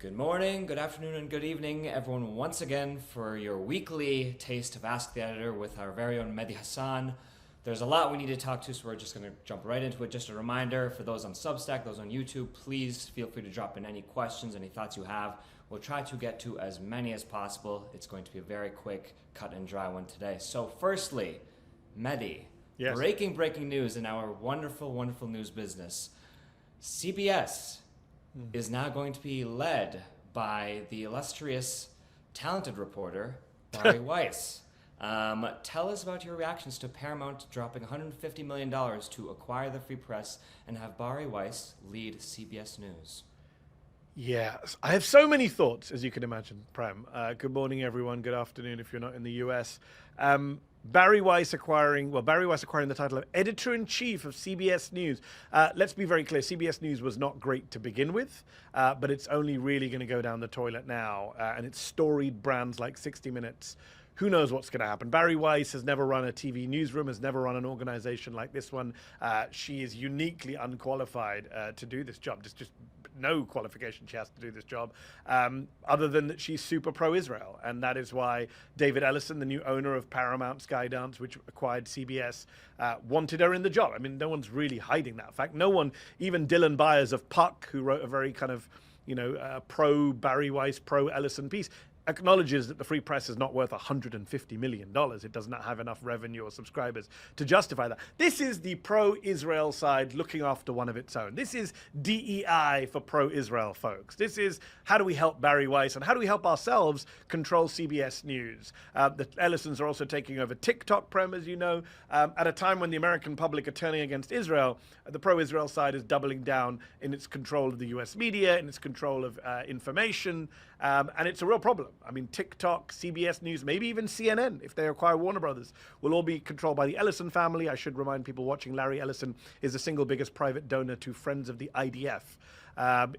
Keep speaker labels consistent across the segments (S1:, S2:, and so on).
S1: Good morning, good afternoon, and good evening, everyone, once again for your weekly taste of Ask the Editor with our very own Mehdi Hassan. There's a lot we need to talk to, so we're just going to jump right into it. Just a reminder for those on Substack, those on YouTube, please feel free to drop in any questions, any thoughts you have. We'll try to get to as many as possible. It's going to be a very quick, cut and dry one today. So firstly, Mehdi,
S2: Yes.
S1: breaking news in our wonderful news business. CBS is now going to be led by the illustrious, talented reporter, Bari Weiss. Tell us about your reactions to Paramount dropping $150 million to acquire the Free Press and have Bari Weiss lead CBS News.
S2: Yes, I have so many thoughts, as you can imagine, Prem. Good morning, everyone. Good afternoon if you're not in the US. Bari Weiss acquiring the title of Editor-in-Chief of CBS News. Let's be very clear, CBS News was not great to begin with, but it's only really going to go down the toilet now. And it's storied brands like 60 Minutes. Who knows what's going to happen? Bari Weiss has never run a TV newsroom, has never run an organization like this one. She is uniquely unqualified to do this job. There's just no qualification she has to do this job, other than that she's super pro-Israel. And that is why David Ellison, the new owner of Paramount Skydance, which acquired CBS, wanted her in the job. I mean, no one's really hiding that fact. No one, even Dylan Byers of Puck, who wrote a very kind of, pro-Bari Weiss, pro-Ellison piece, acknowledges that the Free Press is not worth $150 million. It does not have enough revenue or subscribers to justify that. This is the pro-Israel side looking after one of its own. This is DEI for pro-Israel folks. This is how do we help Bari Weiss and how do we help ourselves control CBS News. The Ellisons are also taking over TikTok, Prem, as you know, at a time when the American public are turning against Israel. The pro-Israel side is doubling down in its control of the US media, in its control of information, and it's a real problem. I mean, TikTok, CBS News, maybe even CNN, if they acquire Warner Brothers, will all be controlled by the Ellison family. I should remind people watching, Larry Ellison is the single biggest private donor to Friends of the IDF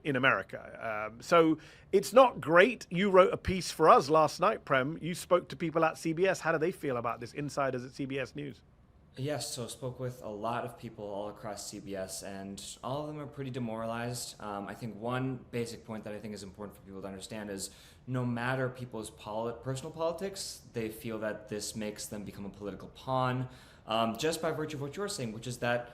S2: in America. So it's not great. You wrote a piece for us last night, Prem. You spoke to people at CBS. How do they feel about this, insiders at CBS News?
S1: Yes, so I spoke with a lot of people all across CBS, and all of them are pretty demoralized. I think one basic point that I think is important for people to understand is no matter people's personal politics, they feel that this makes them become a political pawn, just by virtue of what you're saying, which is that,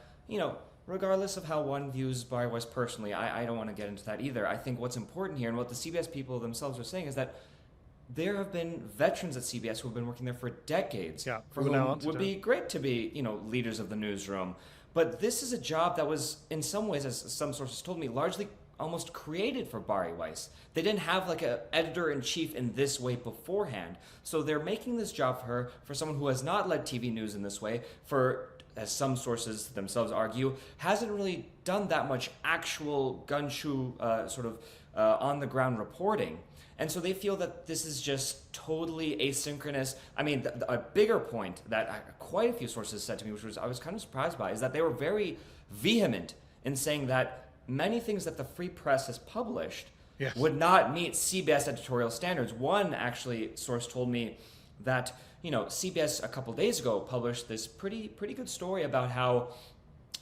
S1: regardless of how one views Bari Weiss personally, I don't want to get into that either. I think what's important here, and what the CBS people themselves are saying, is that there have been veterans at CBS who have been working there for decades, for whom would be great to be, leaders of the newsroom. But this is a job that was, in some ways, as some sources told me, largely almost created for Bari Weiss. They didn't have like an editor-in-chief in this way beforehand. So they're making this job for her, for someone who has not led TV news in this way, for, as some sources themselves argue, hasn't really done that much actual gumshoe on-the-ground reporting. And so they feel that this is just totally asynchronous. I mean, a bigger point that quite a few sources said to me, which I was kind of surprised by, is that they were very vehement in saying that many things that the Free Press has published would not meet CBS editorial standards. One, actually, source told me that, CBS a couple days ago published this pretty good story about how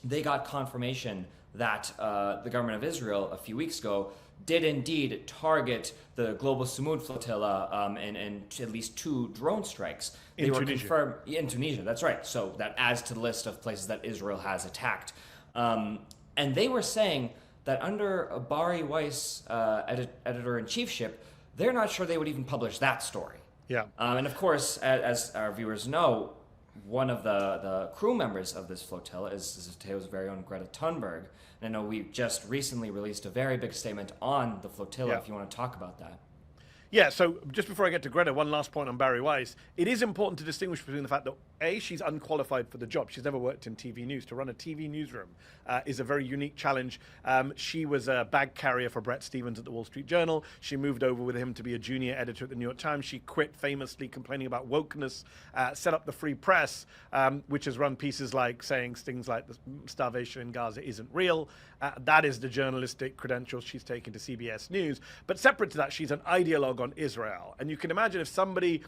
S1: they got confirmation that the government of Israel a few weeks ago did indeed target the global Sumud flotilla and at least 2 drone strikes. They were confirmed in Tunisia. That's right. So that adds to the list of places that Israel has attacked. And they were saying that under a Bari Weiss editor-in-chiefship, they're not sure they would even publish that story.
S2: Yeah.
S1: And of course, as our viewers know, one of the crew members of this flotilla is Zeteo's very own Greta Thunberg. And I know we just recently released a very big statement on the flotilla, if you want to talk about that.
S2: Yeah, so just before I get to Greta, one last point on Bari Weiss. It is important to distinguish between the fact that, A, she's unqualified for the job. She's never worked in TV news. To run a TV newsroom is a very unique challenge. She was a bag carrier for Bret Stephens at the Wall Street Journal. She moved over with him to be a junior editor at the New York Times. She quit famously complaining about wokeness, set up the Free Press, which has run pieces like saying things like the starvation in Gaza isn't real. That is the journalistic credentials she's taken to CBS News. But separate to that, she's an ideologue on Israel. And you can imagine if somebody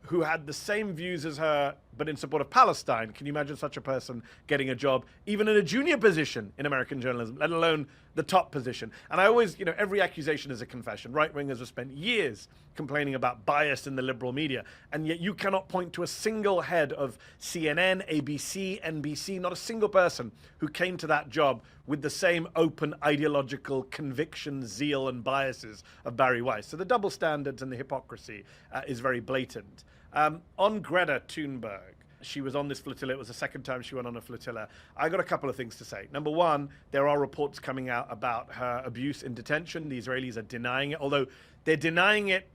S2: who had the same views as her, but in support of Palestine, can you imagine such a person getting a job, even in a junior position in American journalism, let alone the top position. And I always, every accusation is a confession. Right-wingers have spent years complaining about bias in the liberal media, and yet you cannot point to a single head of CNN, ABC, NBC, not a single person who came to that job with the same open ideological conviction, zeal, and biases of Bari Weiss. So the double standards and the hypocrisy is very blatant. On Greta Thunberg, she was on this flotilla. It was the second time she went on a flotilla. I got a couple of things to say. Number one, there are reports coming out about her abuse in detention. The Israelis are denying it, although they're denying it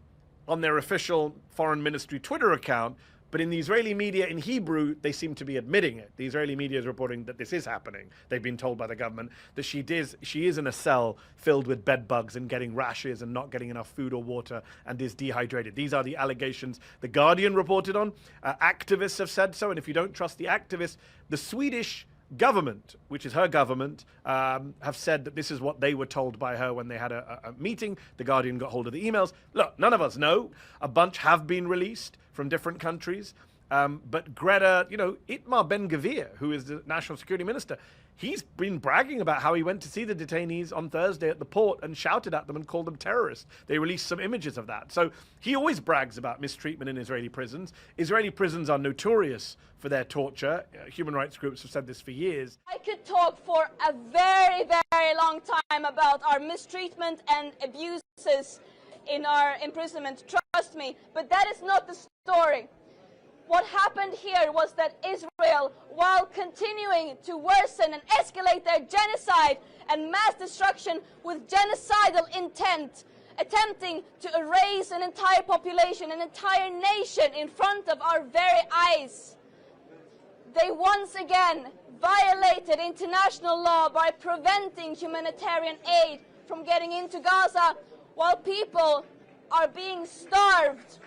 S2: on their official foreign ministry Twitter account. But in the Israeli media in Hebrew, they seem to be admitting it. The Israeli media is reporting that this is happening. They've been told by the government that she is in a cell filled with bed bugs and getting rashes and not getting enough food or water and is dehydrated. These are the allegations The Guardian reported on. Activists have said so, and if you don't trust the activists, the Swedish government, which is her government, have said that this is what they were told by her when they had a meeting. The Guardian got hold of the emails. Look, none of us know. A bunch have been released from different countries. But Greta, Itmar Ben-Gvir, who is the national security minister, he's been bragging about how he went to see the detainees on Thursday at the port and shouted at them and called them terrorists. They released some images of that. So he always brags about mistreatment in Israeli prisons. Israeli prisons are notorious for their torture. Human rights groups have said this for years.
S3: I could talk for a very, very long time about our mistreatment and abuses in our imprisonment, trust me, but that is not the story. What happened here was that Israel, while continuing to worsen and escalate their genocide and mass destruction with genocidal intent, attempting to erase an entire population, an entire nation in front of our very eyes, they once again violated international law by preventing humanitarian aid from getting into Gaza while people are being starved.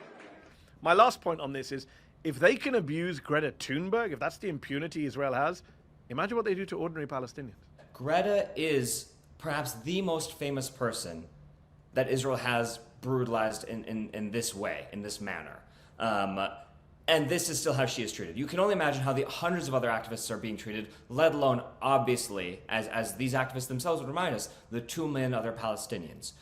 S2: My last point on this is, if they can abuse Greta Thunberg, if that's the impunity Israel has, imagine what they do to ordinary Palestinians.
S1: Greta is perhaps the most famous person that Israel has brutalized in this way, in this manner. And this is still how she is treated. You can only imagine how the hundreds of other activists are being treated, let alone, obviously, as these activists themselves would remind us, the 2 million other Palestinians.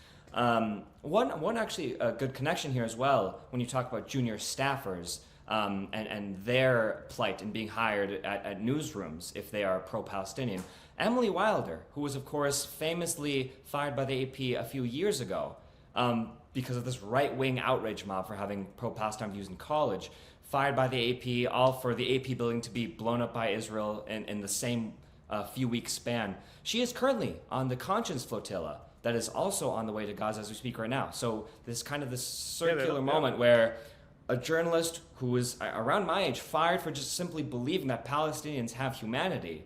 S1: One actually a good connection here as well, when you talk about junior staffers and their plight in being hired at newsrooms if they are pro-Palestinian. Emily Wilder, who was, of course, famously fired by the AP a few years ago because of this right-wing outrage mob for having pro-Palestine views in college, fired by the AP, all for the AP building to be blown up by Israel in the same few weeks span. She is currently on the Conscience flotilla that is also on the way to Gaza as we speak right now. So this circular moment where a journalist who is around my age, fired for just simply believing that Palestinians have humanity,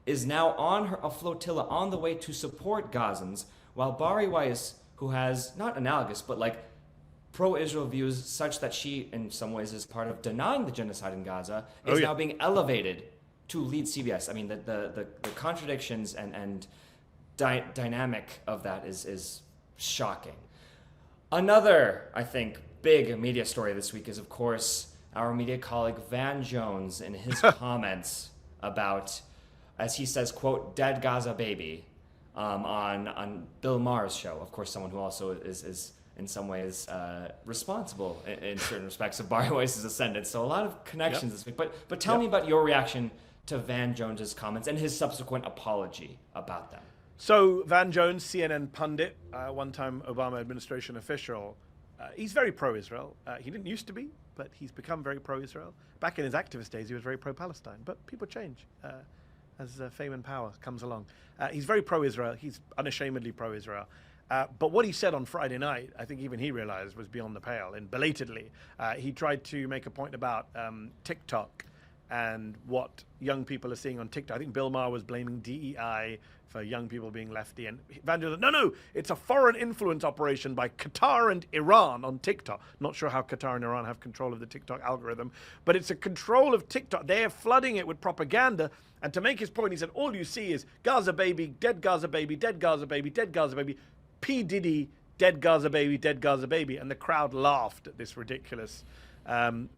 S1: is now on a flotilla on the way to support Gazans, while Bari Weiss, who has not analogous, but like pro-Israel views such that she, in some ways, is part of denying the genocide in Gaza, is now being elevated to lead CBS. I mean, the contradictions and dynamic of that is shocking. Another, I think, big media story this week is, of course, our media colleague Van Jones in his comments about, as he says, quote, dead Gaza baby on Bill Maher's show. Of course, someone who also is in some ways responsible in certain respects of Bari Weiss's ascendance. So a lot of connections this week. But tell me about your reaction to Van Jones's comments and his subsequent apology about them.
S2: So Van Jones, CNN pundit, one-time Obama administration official, he's very pro-Israel. He didn't used to be, but he's become very pro-Israel. Back in his activist days, he was very pro-Palestine. But people change as fame and power comes along. He's very pro-Israel. He's unashamedly pro-Israel. But what he said on Friday night, I think even he realized was beyond the pale. And belatedly, he tried to make a point about TikTok and what young people are seeing on TikTok. I think Bill Maher was blaming DEI for young people being lefty. And Van Jones said, no, it's a foreign influence operation by Qatar and Iran on TikTok. Not sure how Qatar and Iran have control of the TikTok algorithm, but it's a control of TikTok. They're flooding it with propaganda. And to make his point, he said, all you see is Gaza baby, dead Gaza baby, dead Gaza baby, dead Gaza baby, P. Diddy, dead Gaza baby, dead Gaza baby. And the crowd laughed at this ridiculous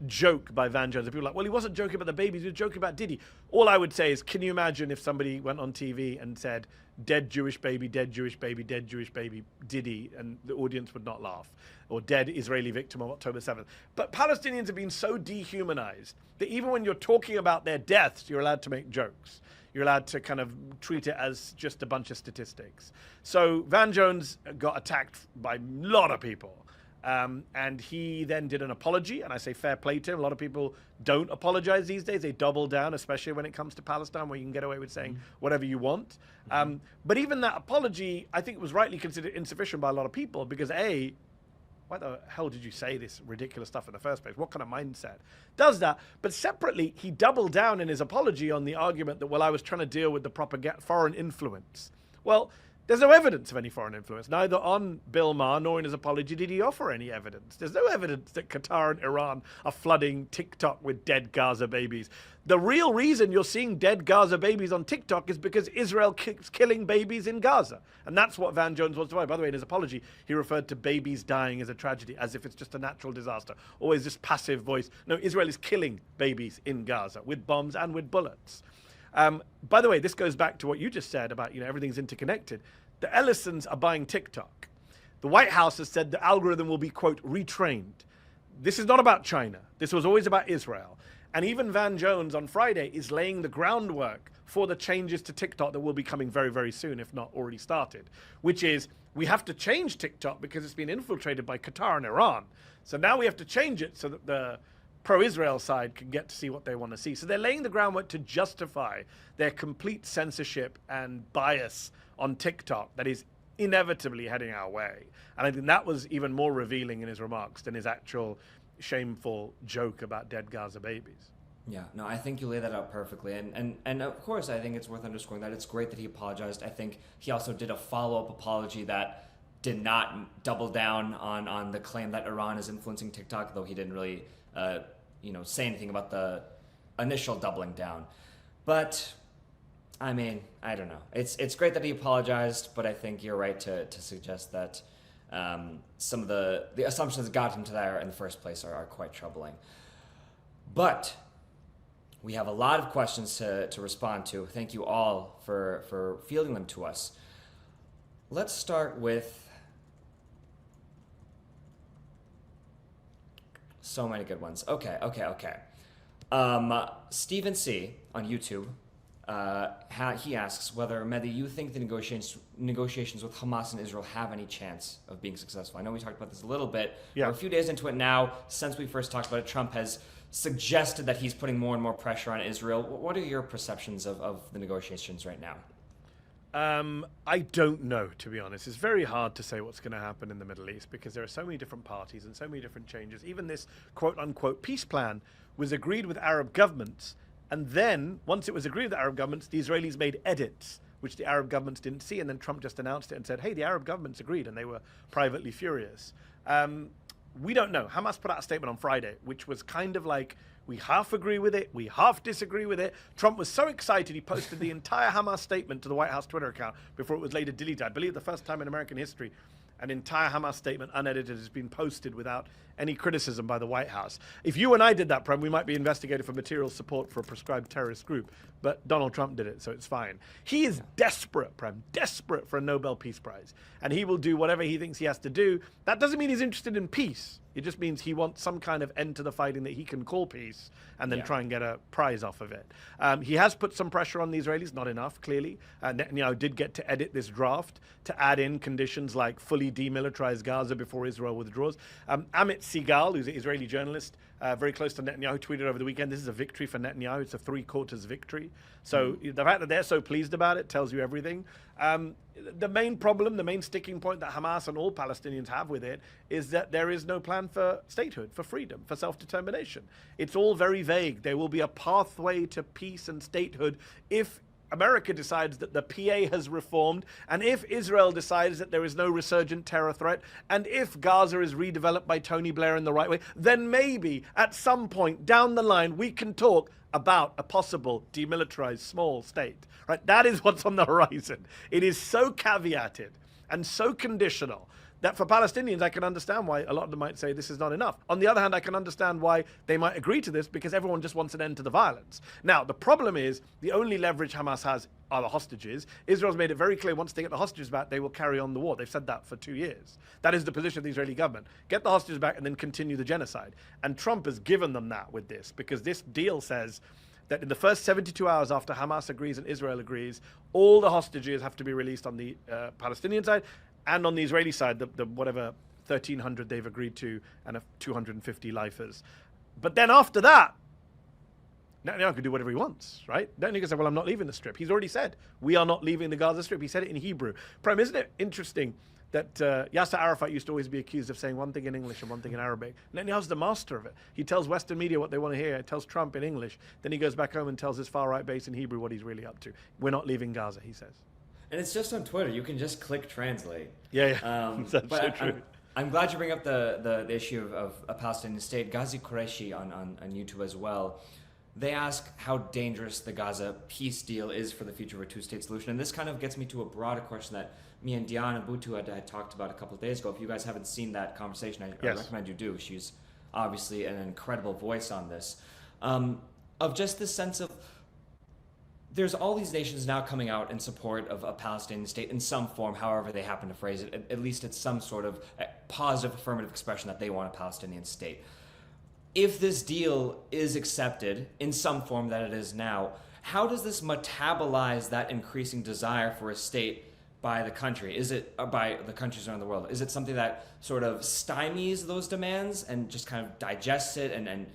S2: joke by Van Jones. And people were like, well, he wasn't joking about the babies, he was joking about Diddy. All I would say is, can you imagine if somebody went on TV and said, dead Jewish baby, dead Jewish baby, dead Jewish baby, Diddy, and the audience would not laugh. Or dead Israeli victim of October 7th. But Palestinians have been so dehumanized that even when you're talking about their deaths, you're allowed to make jokes. You're allowed to kind of treat it as just a bunch of statistics. So Van Jones got attacked by a lot of people. And he then did an apology, and I say fair play to him. A lot of people don't apologize these days. They double down, especially when it comes to Palestine, where you can get away with saying whatever you want. But even that apology, I think, was rightly considered insufficient by a lot of people because, A, why the hell did you say this ridiculous stuff in the first place? What kind of mindset does that? But separately, he doubled down in his apology on the argument that, well, I was trying to deal with the foreign influence. Well, there's no evidence of any foreign influence, neither on Bill Maher nor in his apology did he offer any evidence. There's no evidence that Qatar and Iran are flooding TikTok with dead Gaza babies. The real reason you're seeing dead Gaza babies on TikTok is because Israel keeps killing babies in Gaza. And that's what Van Jones wants to avoid. By the way, in his apology, he referred to babies dying as a tragedy, as if it's just a natural disaster. Always this passive voice. No, Israel is killing babies in Gaza with bombs and with bullets. By the way, this goes back to what you just said about, everything's interconnected. The Ellisons are buying TikTok. The White House has said the algorithm will be, quote, retrained. This is not about China. This was always about Israel. And even Van Jones on Friday is laying the groundwork for the changes to TikTok that will be coming very, very soon, if not already started, which is we have to change TikTok because it's been infiltrated by Qatar and Iran. So now we have to change it so that the pro-Israel side can get to see what they want to see. So they're laying the groundwork to justify their complete censorship and bias on TikTok that is inevitably heading our way. And I think that was even more revealing in his remarks than his actual shameful joke about dead Gaza babies.
S1: Yeah, no, I think you lay that out perfectly. And of course, I think it's worth underscoring that it's great that he apologized. I think he also did a follow-up apology that did not double down on the claim that Iran is influencing TikTok, though he didn't really say anything about the initial doubling down. But I mean, I don't know. It's great that he apologized, but I think you're right to suggest that some of the assumptions that got him to there in the first place are quite troubling. But we have a lot of questions to respond to. Thank you all for fielding them to us. Let's start with so many good ones. Okay. Stephen C. on YouTube, he asks whether, Mehdi, you think the negotiations with Hamas and Israel have any chance of being successful. I know we talked about this a little bit.
S2: Yeah.
S1: We're a few days into it now. Since we first talked about it, Trump has suggested that he's putting more and more pressure on Israel. What are your perceptions of the negotiations right now?
S2: I don't know, to be honest. It's very hard to say what's going to happen in the Middle East because there are so many different parties and so many different changes. Even this quote-unquote peace plan was agreed with Arab governments. And then, once it was agreed with the Arab governments, the Israelis made edits, which the Arab governments didn't see. And then Trump just announced it and said, hey, the Arab governments agreed. And they were privately furious. We don't know. Hamas put out a statement on Friday, which was kind of like, we half agree with it, we half disagree with it. Trump was so excited, he posted the entire Hamas statement to the White House Twitter account before it was later deleted. I believe the first time in American history an entire Hamas statement, unedited, has been posted without any criticism by the White House. If you and I did that, Prem, we might be investigated for material support for a prescribed terrorist group. But Donald Trump did it, so it's fine. He is desperate, Prem, desperate for a Nobel Peace Prize. And he will do whatever he thinks he has to do. That doesn't mean he's interested in peace. It just means he wants some kind of end to the fighting that he can call peace and then try and get a prize off of it. He has put some pressure on the Israelis, not enough, clearly. Netanyahu did get to edit this draft to add in conditions like fully demilitarize Gaza before Israel withdraws. Amit Segal, who's an Israeli journalist, very close to Netanyahu, tweeted over the weekend, this is a victory for Netanyahu. It's a 3/4 victory. So the fact that they're so pleased about it tells you everything. The main problem, the main sticking point that Hamas and all Palestinians have with it is that there is no plan for statehood, for freedom, for self-determination. It's all very vague. There will be a pathway to peace and statehood if America decides that the PA has reformed, and if Israel decides that there is no resurgent terror threat, and if Gaza is redeveloped by Tony Blair in the right way, then maybe at some point down the line we can talk about a possible demilitarized small state. Right? That is what's on the horizon. It is so caveated and so conditional that for Palestinians, I can understand why a lot of them might say this is not enough. On the other hand, I can understand why they might agree to this, because everyone just wants an end to the violence. Now, the problem is the only leverage Hamas has are the hostages. Israel's made it very clear once they get the hostages back, they will carry on the war. They've said that for 2 years. That is the position of the Israeli government. Get the hostages back and then continue the genocide. And Trump has given them that with this, because this deal says that in the first 72 hours after Hamas agrees and Israel agrees, all the hostages have to be released on the Palestinian side, and on the Israeli side, the whatever 1,300 they've agreed to, and 250 lifers. But then after that, Netanyahu can do whatever he wants, right? Netanyahu can say, well, I'm not leaving the Strip. He's already said, we are not leaving the Gaza Strip. He said it in Hebrew. Prem, isn't it interesting that Yasser Arafat used to always be accused of saying one thing in English and one thing in Arabic? Netanyahu's the master of it. He tells Western media what they want to hear, tells Trump in English, then he goes back home and tells his far-right base in Hebrew what he's really up to. We're not leaving Gaza, he says. And
S1: it's just on Twitter. You can just click translate.
S2: Yeah. That's so true.
S1: I'm glad you bring up the issue of a Palestinian state. Ghazi Qureshi on YouTube as well. They ask how dangerous the Gaza peace deal is for the future of a two-state solution. And this kind of gets me to a broader question that me and Diana Butu had talked about a couple of days ago. If you guys haven't seen that conversation, I recommend you do. She's obviously an incredible voice on this. Of just this sense of, there's all these nations now coming out in support of a Palestinian state in some form, however they happen to phrase it. At least it's some sort of positive affirmative expression that they want a Palestinian state. If this deal is accepted in some form that it is now, how does this metabolize that increasing desire for a state by the country? Is it by the countries around the world? Is it something that sort of stymies those demands and just kind of digests it and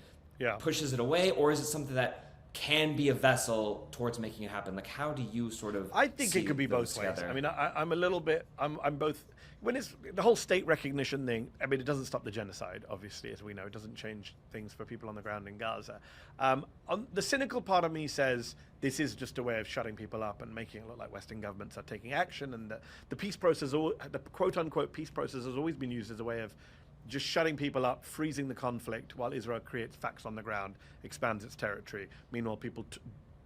S1: pushes it away? Or is it something that can be a vessel towards making it happen? Like, how do you sort of
S2: I think it could be both ways. I mean, I'm a little bit, I'm both. When it's the whole state recognition thing, I mean, it doesn't stop the genocide, obviously, as we know. It doesn't change things for people on the ground in Gaza. On the cynical part of me says this is just a way of shutting people up and making it look like Western governments are taking action, and the peace process, the quote-unquote peace process, has always been used as a way of just shutting people up, freezing the conflict, while Israel creates facts on the ground, expands its territory. Meanwhile, people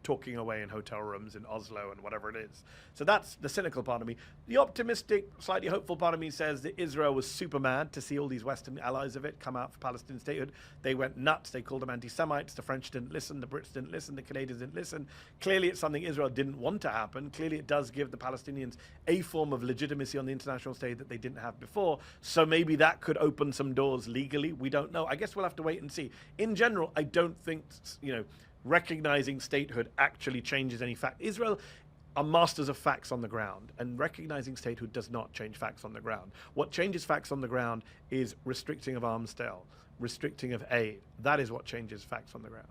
S2: talking away in hotel rooms in Oslo and whatever it is. So that's the cynical part of me. The optimistic, slightly hopeful part of me says that Israel was super mad to see all these Western allies of it come out for Palestinian statehood. They went nuts. They called them anti-Semites. The French didn't listen. The Brits didn't listen. The Canadians didn't listen. Clearly, it's something Israel didn't want to happen. Clearly, it does give the Palestinians a form of legitimacy on the international stage that they didn't have before. So maybe that could open some doors legally. We don't know. I guess we'll have to wait and see. In general, I don't think, recognizing statehood actually changes any fact. Israel are masters of facts on the ground, and recognizing statehood does not change facts on the ground. What changes facts on the ground is restricting of arms sale, restricting of aid. That is what changes facts on the ground.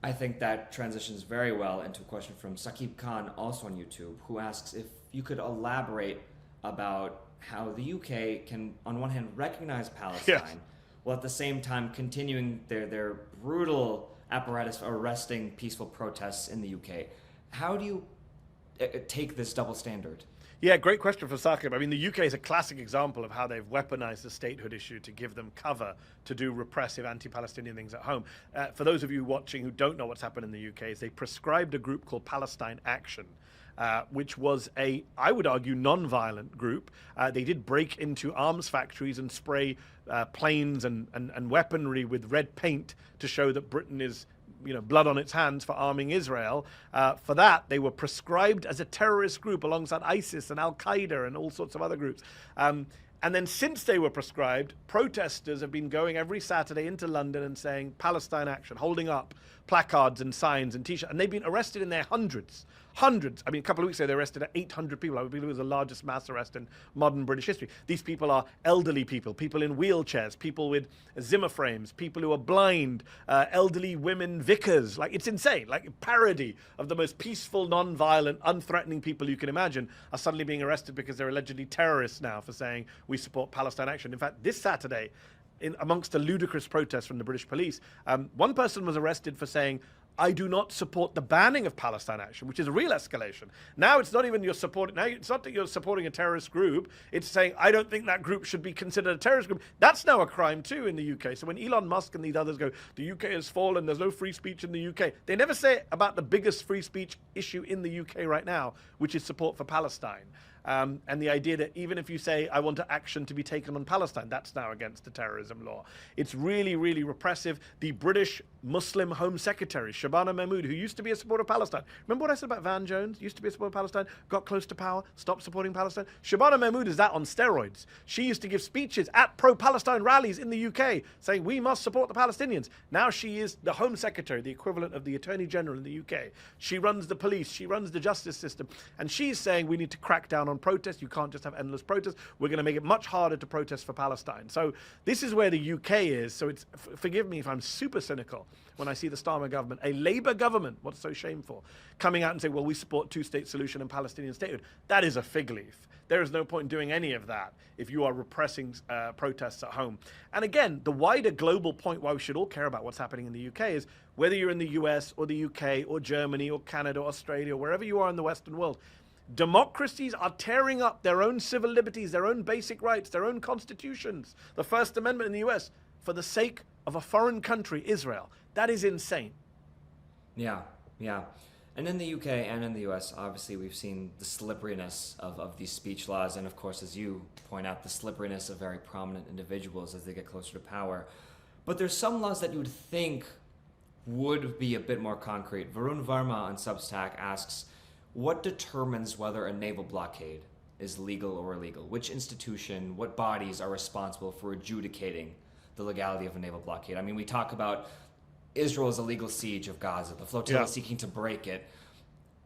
S1: I think that transitions very well into a question from Saqib Khan, also on YouTube, who asks if you could elaborate about how the UK can, on one hand, recognize Palestine, while at the same time continuing their brutal apparatus for arresting peaceful protests in the UK. How do you take this double standard?
S2: Yeah, great question for Saqib. I mean, the UK is a classic example of how they've weaponized the statehood issue to give them cover to do repressive anti-Palestinian things at home. For those of you watching who don't know what's happened in the UK, is they prescribed a group called Palestine Action, which was I would argue, non-violent group. They did break into arms factories and spray planes and weaponry with red paint to show that Britain is, blood on its hands for arming Israel. For that, they were prescribed as a terrorist group alongside ISIS and Al-Qaeda and all sorts of other groups. And then since they were prescribed, protesters have been going every Saturday into London and saying Palestine Action, holding up placards and signs and T-shirts. And they've been arrested in their hundreds. Hundreds. I mean, a couple of weeks ago, they arrested 800 people. I believe it was the largest mass arrest in modern British history. These people are elderly people, people in wheelchairs, people with Zimmer frames, people who are blind, elderly women vicars. Like, it's insane. Like, a parody of the most peaceful, non-violent, unthreatening people you can imagine are suddenly being arrested because they're allegedly terrorists now for saying we support Palestine Action. In fact, this Saturday, amongst a ludicrous protest from the British police, one person was arrested for saying, I do not support the banning of Palestine Action, which is a real escalation. Now it's not even it's not that you're supporting a terrorist group. It's saying, I don't think that group should be considered a terrorist group. That's now a crime too in the UK. So when Elon Musk and these others go, the UK has fallen, there's no free speech in the UK, they never say about the biggest free speech issue in the UK right now, which is support for Palestine. And the idea that even if you say, I want action to be taken on Palestine, that's now against the terrorism law. It's really, really repressive. The British Muslim Home Secretary, Shabana Mahmood, who used to be a supporter of Palestine. Remember what I said about Van Jones? Used to be a supporter of Palestine, got close to power, stopped supporting Palestine. Shabana Mahmood is that on steroids. She used to give speeches at pro-Palestine rallies in the UK saying we must support the Palestinians. Now she is the Home Secretary, the equivalent of the Attorney General in the UK. She runs the police, she runs the justice system, and she's saying we need to crack down on protests. You can't just have endless protests. We're going to make it much harder to protest for Palestine. So this is where the UK is. So it's, forgive me if I'm super cynical when I see the Starmer government, a Labour government, what's so shameful, coming out and say, well, we support two-state solution and Palestinian statehood. That is a fig leaf. There is no point in doing any of that if you are repressing protests at home. And again, the wider global point why we should all care about what's happening in the UK is whether you're in the US or the UK or Germany or Canada or Australia, wherever you are in the Western world, democracies are tearing up their own civil liberties, their own basic rights, their own constitutions, the First Amendment in the US, for the sake of a foreign country, Israel. That is insane.
S1: Yeah, yeah. And in the UK and in the US, obviously, we've seen the slipperiness of these speech laws. And of course, as you point out, the slipperiness of very prominent individuals as they get closer to power. But there's some laws that you would think would be a bit more concrete. Varun Verma on Substack asks, what determines whether a naval blockade is legal or illegal? Which institution, what bodies are responsible for adjudicating the legality of a naval blockade? I mean, we talk about Israel's illegal siege of Gaza, the flotilla seeking to break it.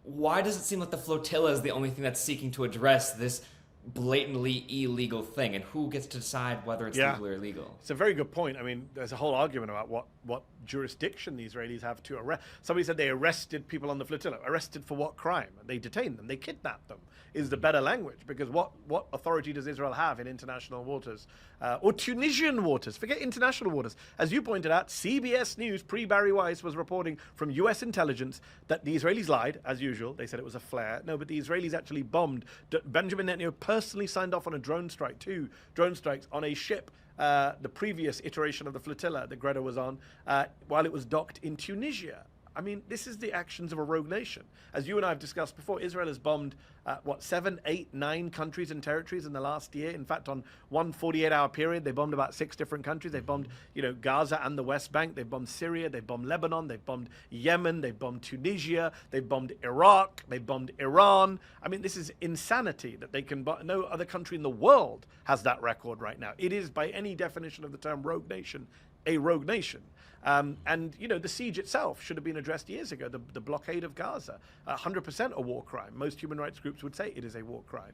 S1: Why does it seem like the flotilla is the only thing that's seeking to address this blatantly illegal thing? And who gets to decide whether it's legal or illegal?
S2: It's a very good point. I mean, there's a whole argument about what jurisdiction the Israelis have to arrest. Somebody said they arrested people on the flotilla. Arrested for what crime? They detained them. They kidnapped them, is the better language. Because what authority does Israel have in international waters? Or Tunisian waters? Forget international waters. As you pointed out, CBS News, pre-Bari Weiss, was reporting from US intelligence that the Israelis lied, as usual. They said it was a flare. No, but the Israelis actually bombed. Benjamin Netanyahu personally signed off on a drone strike, 2 drone strikes on a ship, the previous iteration of the flotilla that Greta was on, while it was docked in Tunisia. I mean, this is the actions of a rogue nation. As you and I have discussed before, Israel has bombed, 7, 8, 9 countries and territories in the last year. In fact, on one 48-hour period, they bombed about 6 different countries. They've bombed, Gaza and the West Bank. They've bombed Syria. They've bombed Lebanon. They've bombed Yemen. They've bombed Tunisia. They've bombed Iraq. They've bombed Iran. I mean, this is insanity that they can bomb. No other country in the world has that record right now. It is, by any definition of the term rogue nation, a rogue nation. And the siege itself should have been addressed years ago. The blockade of Gaza, 100% a war crime. Most human rights groups would say it is a war crime.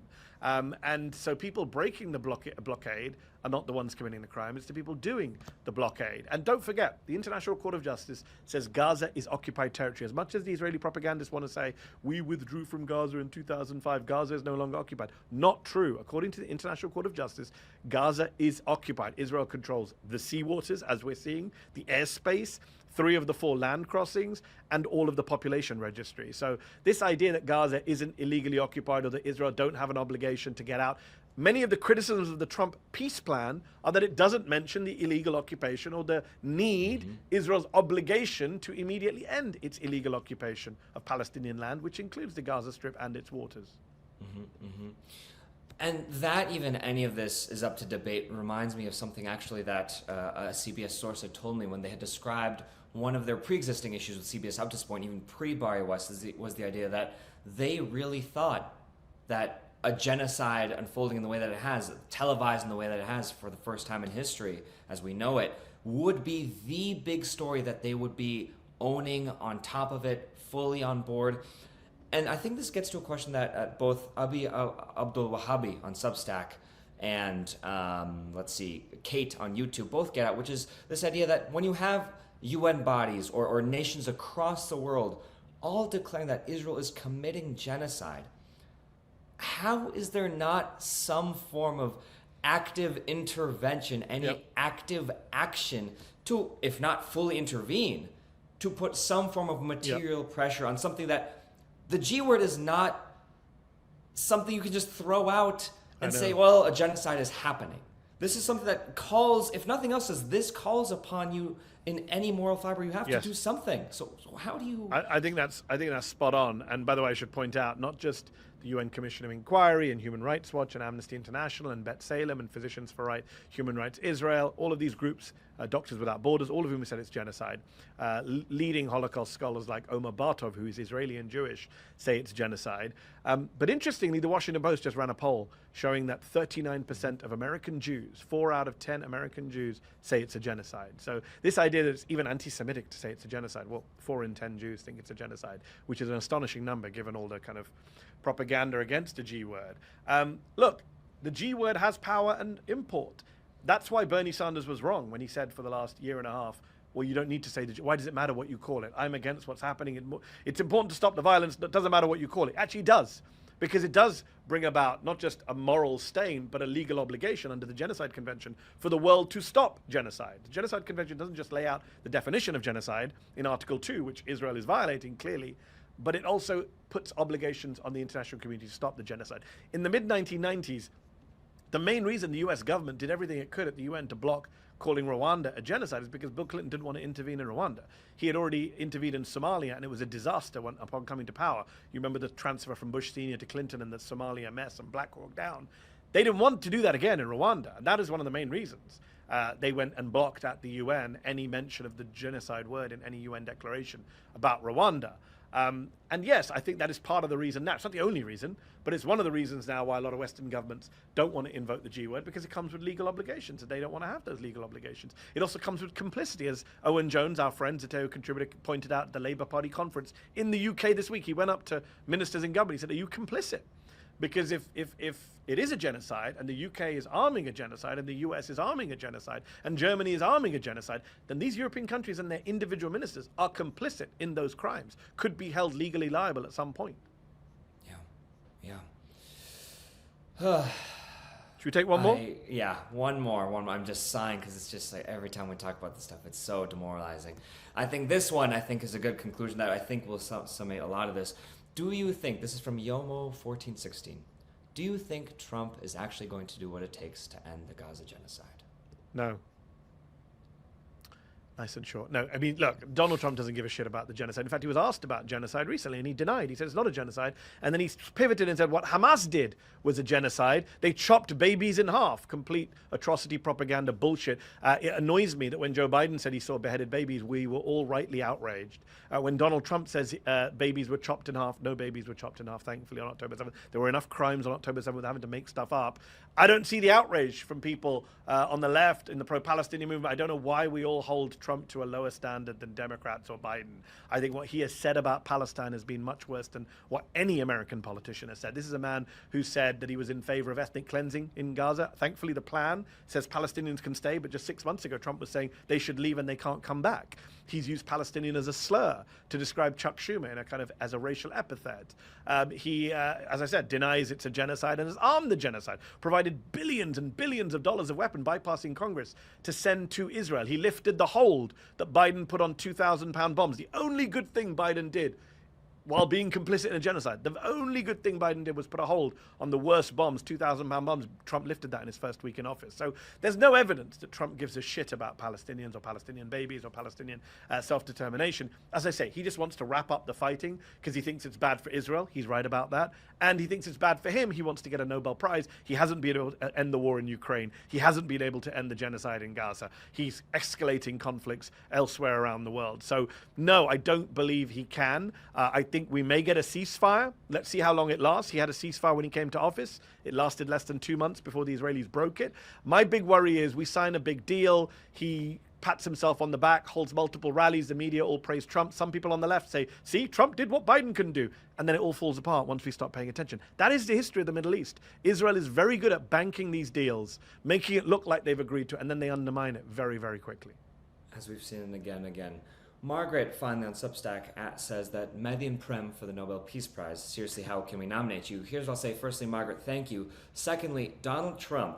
S2: And so people breaking the blockade are not the ones committing the crime. It's the people doing the blockade. And don't forget, the International Court of Justice says Gaza is occupied territory. As much as the Israeli propagandists want to say, we withdrew from Gaza in 2005, Gaza is no longer occupied. Not true. According to the International Court of Justice, Gaza is occupied. Israel controls the seawaters, as we're seeing, the airspace, 3 of the 4 land crossings, and all of the population registry. So this idea that Gaza isn't illegally occupied or that Israel don't have an obligation to get out, many of the criticisms of the Trump peace plan are that it doesn't mention the illegal occupation or the need, Israel's obligation to immediately end its illegal occupation of Palestinian land, which includes the Gaza Strip and its waters.
S1: And that even any of this is up to debate reminds me of something actually that a CBS source had told me when they had described one of their pre-existing issues with CBS up to this point, even pre-Bari Weiss, was the idea that they really thought that a genocide unfolding in the way that it has, televised in the way that it has for the first time in history, as we know it, would be the big story that they would be owning on top of it, fully on board. And I think this gets to a question that both Abi Abdul Wahhabi on Substack and, Kate on YouTube both get at, which is this idea that when you have UN bodies or nations across the world all declaring that Israel is committing genocide, how is there not some form of active intervention, any active action to, if not fully intervene, to put some form of material pressure on something that the G word is not something you can just throw out and say, well, a genocide is happening. This is something that calls, if nothing else, this calls upon you in any moral fiber. You have to do something. So how do you?
S2: I think that's spot on. And by the way, I should point out not just the UN Commission of Inquiry and Human Rights Watch and Amnesty International and Bet Salem and Physicians for Human Rights Israel, all of these groups, Doctors Without Borders, all of whom have said it's genocide. Leading Holocaust scholars like Omar Bartov, who is Israeli and Jewish, say it's genocide. But interestingly, the Washington Post just ran a poll showing that 39% of American Jews, 4 out of 10 American Jews, say it's a genocide. So this idea that it's even anti-Semitic to say it's a genocide, well, 4 in 10 Jews think it's a genocide, which is an astonishing number given all the kind of propaganda against the G word. Look, the G word has power and import. That's why Bernie Sanders was wrong when he said for the last year and a half, well, you don't need to say the G. Why does it matter what you call it? I'm against what's happening. It's important to stop the violence. It doesn't matter what you call it. Actually, it does. Because it does bring about not just a moral stain, but a legal obligation under the Genocide Convention for the world to stop genocide. The Genocide Convention doesn't just lay out the definition of genocide in Article 2, which Israel is violating clearly, but it also puts obligations on the international community to stop the genocide. In the mid-1990s, the main reason the US government did everything it could at the UN to block calling Rwanda a genocide is because Bill Clinton didn't want to intervene in Rwanda. He had already intervened in Somalia, and it was a disaster upon coming to power. You remember the transfer from Bush Sr. to Clinton and the Somalia mess and Black Hawk Down. They didn't want to do that again in Rwanda, and that is one of the main reasons. They went and blocked at the UN any mention of the genocide word in any UN declaration about Rwanda. And yes, I think that is part of the reason now. It's not the only reason, but it's one of the reasons now why a lot of Western governments don't want to invoke the G word, because it comes with legal obligations, and they don't want to have those legal obligations. It also comes with complicity, as Owen Jones, our friend, Zeteo contributor, pointed out at the Labour Party conference in the UK this week. He went up to ministers in government. He said, are you complicit? Because if it is a genocide, and the UK is arming a genocide, and the US is arming a genocide, and Germany is arming a genocide, then these European countries and their individual ministers are complicit in those crimes, could be held legally liable at some point.
S1: Yeah.
S2: Should we take one more?
S1: Yeah, one more. I'm just sighing because it's just like every time we talk about this stuff, it's so demoralizing. I think this one, is a good conclusion that I think will summate a lot of this. Do you think, this is from Yomo1416, do you think Trump is actually going to do what it takes to end the Gaza genocide?
S2: No. Nice and short. No, I mean, look, Donald Trump doesn't give a shit about the genocide. In fact, he was asked about genocide recently, and he denied. He said it's not a genocide. And then he pivoted and said what Hamas did was a genocide. They chopped babies in half. Complete atrocity, propaganda, bullshit. It annoys me that when Joe Biden said he saw beheaded babies, we were all rightly outraged. When Donald Trump says babies were chopped in half, no babies were chopped in half, thankfully, on October 7th. There were enough crimes on October 7th having to make stuff up. I don't see the outrage from people on the left in the pro-Palestinian movement. I don't know why we all hold Trump to a lower standard than Democrats or Biden. I think what he has said about Palestine has been much worse than what any American politician has said. This is a man who said that he was in favor of ethnic cleansing in Gaza. Thankfully, the plan says Palestinians can stay, but just 6 months ago, Trump was saying they should leave and they can't come back. He's used Palestinian as a slur to describe Chuck Schumer in a kind of as a racial epithet. He, as I said, denies it's a genocide and has armed the genocide, provided billions and billions of dollars of weapon bypassing Congress to send to Israel. He lifted the hold that Biden put on 2,000-pound bombs. The only good thing Biden did while being complicit in a genocide, the only good thing Biden did was put a hold on the worst bombs, 2,000-pound bombs. Trump lifted that in his first week in office. So there's no evidence that Trump gives a shit about Palestinians or Palestinian babies or Palestinian self-determination. As I say, he just wants to wrap up the fighting because he thinks it's bad for Israel. He's right about that. And he thinks it's bad for him. He wants to get a Nobel Prize. He hasn't been able to end the war in Ukraine. He hasn't been able to end the genocide in Gaza. He's escalating conflicts elsewhere around the world. So no, I don't believe he can. I think we may get a ceasefire. Let's see how long it lasts. He had a ceasefire when he came to office. It lasted less than 2 months before the Israelis broke it. My big worry is we sign a big deal. He pats himself on the back, holds multiple rallies. The media all praise Trump. Some people on the left say, see, Trump did what Biden couldn't do. And then it all falls apart once we start paying attention. That is the history of the Middle East. Israel is very good at banking these deals, making it look like they've agreed to it, and then they undermine it very, very quickly.
S1: As we've seen again and again. Margaret, finally on Substack, says that Mehdi and Prem for the Nobel Peace Prize. Seriously, how can we nominate you? Here's what I'll say. Firstly, Margaret, thank you. Secondly, Donald Trump,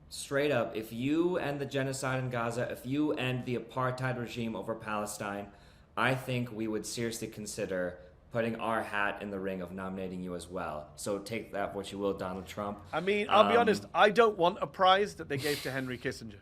S1: straight up, if you end the genocide in Gaza, if you end the apartheid regime over Palestine, I think we would seriously consider putting our hat in the ring of nominating you as well. So take that what you will, Donald Trump.
S2: I mean, I'll be honest, I don't want a prize that they gave to Henry Kissinger.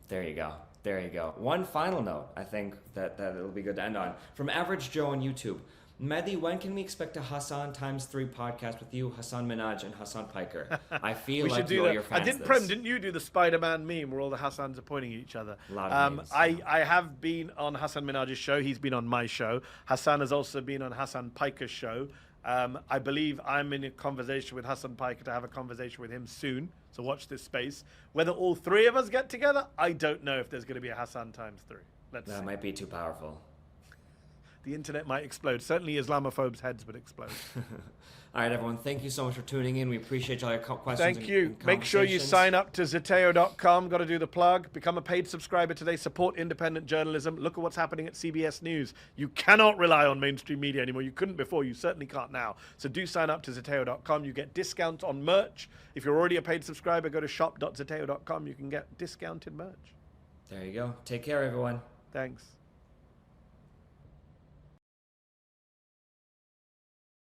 S1: There you go. There you go. One final note, I think that it'll be good to end on. From Average Joe on YouTube. Mehdi, when can we expect a Hassan ×3 podcast with you, Hassan Minhaj, and Hassan Piker? I feel like you owe your fans this.
S2: Prem, didn't you do the Spider-Man meme where all the Hassans are pointing at each other?
S1: A lot of memes, yeah.
S2: I have been on Hassan Minhaj's show. He's been on my show. Hassan has also been on Hassan Piker's show. I believe I'm in a conversation with Hassan Piker to have a conversation with him soon. So watch this space. Whether all three of us get together, I don't know if there's going to be a Hassan ×3. Let's see.
S1: Might be too powerful.
S2: The internet might explode. Certainly Islamophobes' heads would explode.
S1: All right, everyone. Thank you so much for tuning in. We appreciate all your questions.
S2: Thank you. Make sure you sign up to Zeteo.com. Got to do the plug. Become a paid subscriber today. Support independent journalism. Look at what's happening at CBS News. You cannot rely on mainstream media anymore. You couldn't before. You certainly can't now. So do sign up to Zeteo.com. You get discounts on merch. If you're already a paid subscriber, go to shop.zeteo.com. You can get discounted merch.
S1: There you go. Take care, everyone.
S2: Thanks.